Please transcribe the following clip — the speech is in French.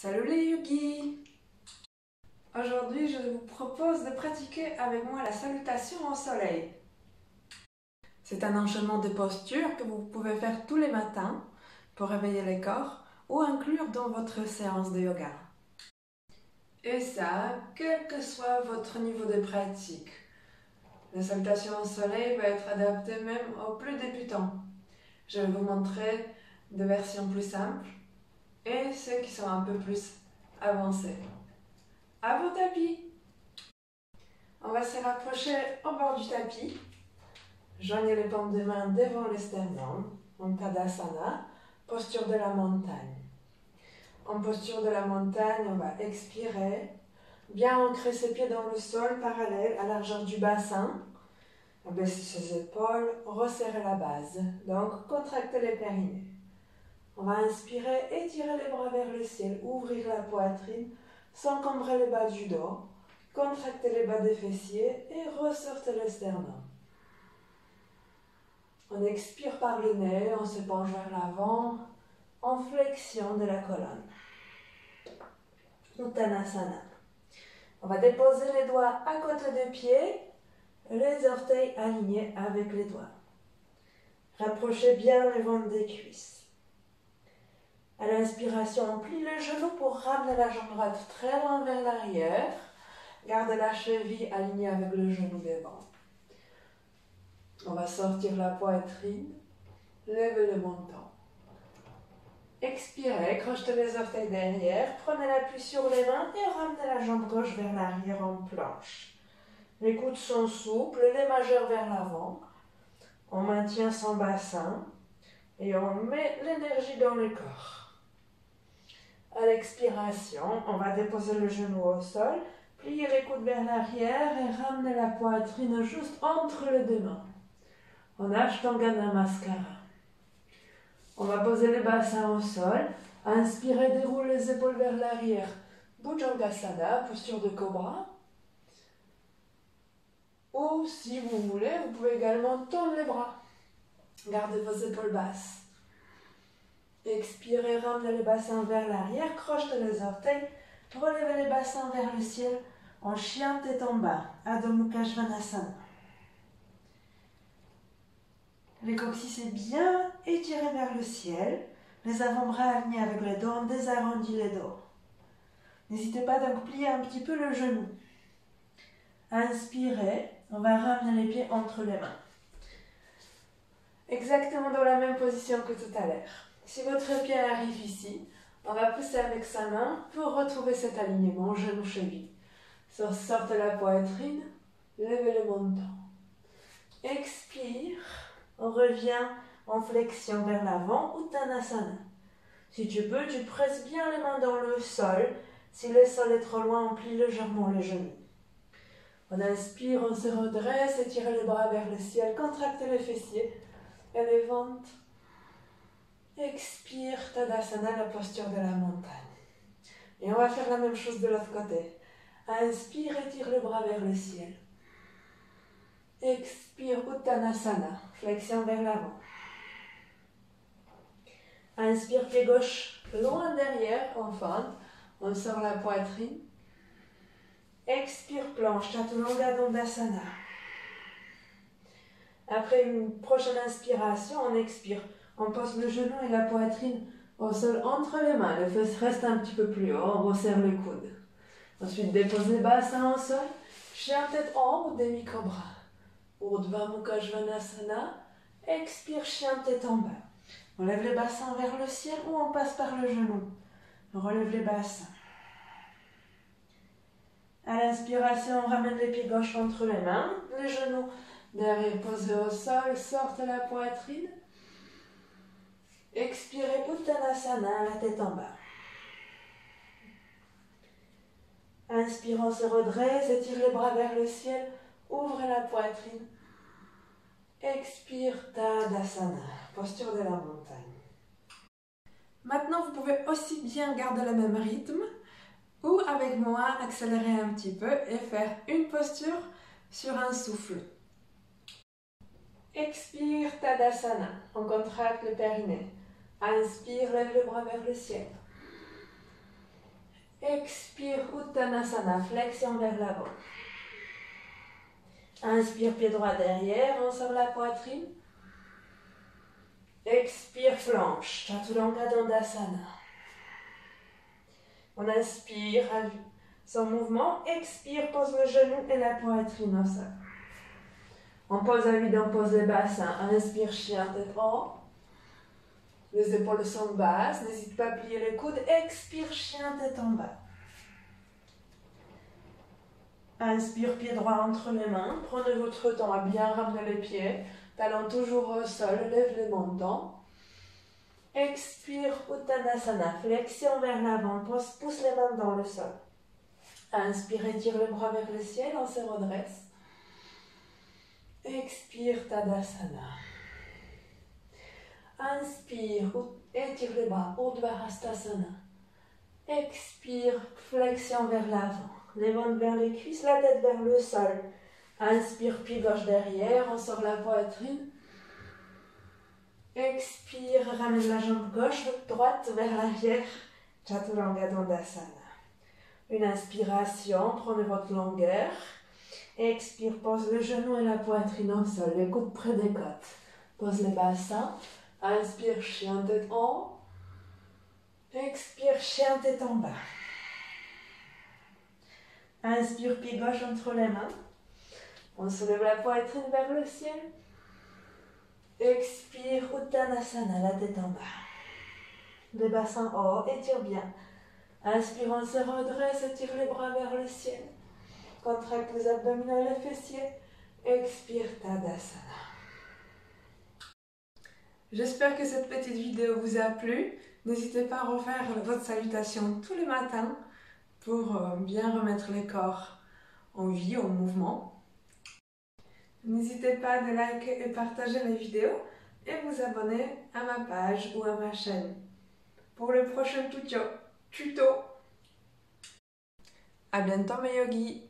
Salut les yogis! Aujourd'hui, je vous propose de pratiquer avec moi la salutation au soleil. C'est un enchaînement de postures que vous pouvez faire tous les matins pour réveiller le corps ou inclure dans votre séance de yoga. Et ça, quel que soit votre niveau de pratique. La salutation au soleil va être adaptée même aux plus débutants. Je vais vous montrer des versions plus simples et ceux qui sont un peu plus avancés. À vos tapis! On va se rapprocher au bord du tapis. Joignez les paumes de main devant le sternum, en Tadasana, posture de la montagne. En posture de la montagne, on va expirer, bien ancrer ses pieds dans le sol parallèle à la largeur du bassin. Abaisser ses épaules, resserrer la base, donc contractez les périnées. On va inspirer, étirer les bras vers le ciel, ouvrir la poitrine, s'encombrer le bas du dos. Contractez les bas des fessiers et ressortez le sternum. On expire par le nez, on se penche vers l'avant, en flexion de la colonne. Uttanasana. On va déposer les doigts à côté des pieds, les orteils alignés avec les doigts. Rapprochez bien le ventre des cuisses. À l'inspiration, on plie le genou pour ramener la jambe droite très loin vers l'arrière. Gardez la cheville alignée avec le genou devant. On va sortir la poitrine, lever le menton. Expirez, crochetez les orteils derrière, prenez l'appui sur les mains et ramenez la jambe gauche vers l'arrière en planche. Les coudes sont souples, les majeurs vers l'avant. On maintient son bassin et on met l'énergie dans le corps. À l'expiration, on va déposer le genou au sol, plier les coudes vers l'arrière et ramener la poitrine juste entre les deux mains. On Ashtanga Namaskara. On va poser le bassin au sol. Inspirez, déroulez les épaules vers l'arrière. Bhujangasana, posture de cobra. Ou si vous voulez, vous pouvez également tendre les bras. Gardez vos épaules basses. Expirez, ramenez le bassin vers l'arrière, crochetez les orteils, relevez les bassins vers le ciel en chien tête en bas, Adho Mukha Svanasana. Le coccyx est bien étiré vers le ciel, les avant-bras alignés avec les dos, on désarrondit les dos. N'hésitez pas donc à plier un petit peu le genou. Inspirez, on va ramener les pieds entre les mains. Exactement dans la même position que tout à l'heure. Si votre pied arrive ici, on va pousser avec sa main pour retrouver cet alignement genou-cheville. Sortez la poitrine, levez le menton. Expire, on revient en flexion vers l'avant, Uttanasana. Si tu peux, tu presses bien les mains dans le sol. Si le sol est trop loin, on plie légèrement les genoux. On inspire, on se redresse, étirez les bras vers le ciel, contractez les fessiers et le ventre. Expire, Tadasana, la posture de la montagne. Et on va faire la même chose de l'autre côté. Inspire, étire les bras vers le ciel. Expire, Uttanasana, flexion vers l'avant. Inspire, pied gauche loin derrière, en fente. On sort la poitrine. Expire, planche, Chaturanga Dandasana. Après une prochaine inspiration, on expire. On pose le genou et la poitrine au sol entre les mains. Les fesses restent un petit peu plus haut, on resserre les coudes. Ensuite, déposez le bassin au sol. Chien tête en haut ou demi-cobra. Urdhva Mukha Svanasana. Expire, chien tête en bas. On lève les bassins vers le ciel ou on passe par le genou. On relève les bassins. À l'inspiration, on ramène les pieds gauche entre les mains. Les genoux derrière posés au sol. Sortez la poitrine. Expirez, Uttanasana, la tête en bas. Inspire, on se redresse, étire les bras vers le ciel, ouvre la poitrine. Expire, Tadasana, posture de la montagne. Maintenant, vous pouvez aussi bien garder le même rythme ou avec moi accélérer un petit peu et faire une posture sur un souffle. Expire, Tadasana, on contracte le périnée. Inspire, lève le bras vers le ciel. Expire Uttanasana, flexion vers l'avant. Inspire, pied droit derrière, on sort la poitrine. Expire, flanche, Chaturanga Dandasana. On inspire, sans mouvement. Expire, pose le genou et la poitrine au sol. On pose à vide, on pose les bassins. Inspire, chien, tête en haut. Les épaules sont basses, n'hésite pas à plier les coudes. Expire, chien, tête en bas. Inspire, pied droit entre les mains. Prenez votre temps à bien ramener les pieds. Talons toujours au sol, lève les montants. Expire, Uttanasana, flexion vers l'avant, pousse les mains dans le sol. Inspire, étire les bras vers le ciel, on se redresse. Expire, Tadasana. Inspire, étire les bras, Urdhva-Hastasana. Expire, flexion vers l'avant. Les mains vers les cuisses, la tête vers le sol. Inspire, pied gauche derrière, on sort la poitrine. Expire, ramène la jambe gauche, droite vers l'arrière. Chaturanga Dandasana. Une inspiration, prenez votre longueur. Expire, pose le genou et la poitrine au sol, les coudes près des côtes. Pose les bassins. Inspire, chien tête en haut. Expire, chien tête en bas. Inspire, pied gauche entre les mains. On soulève la poitrine vers le ciel. Expire, Uttanasana, la tête en bas. Les bassins en haut, étire bien. Inspire, on se redresse, étire les bras vers le ciel. Contracte les abdominaux et les fessiers. Expire, Tadasana. J'espère que cette petite vidéo vous a plu. N'hésitez pas à refaire votre salutation tous les matins pour bien remettre les corps en vie, en mouvement. N'hésitez pas à liker et partager les vidéos et vous abonner à ma page ou à ma chaîne pour le prochain tuto. À bientôt mes yogis.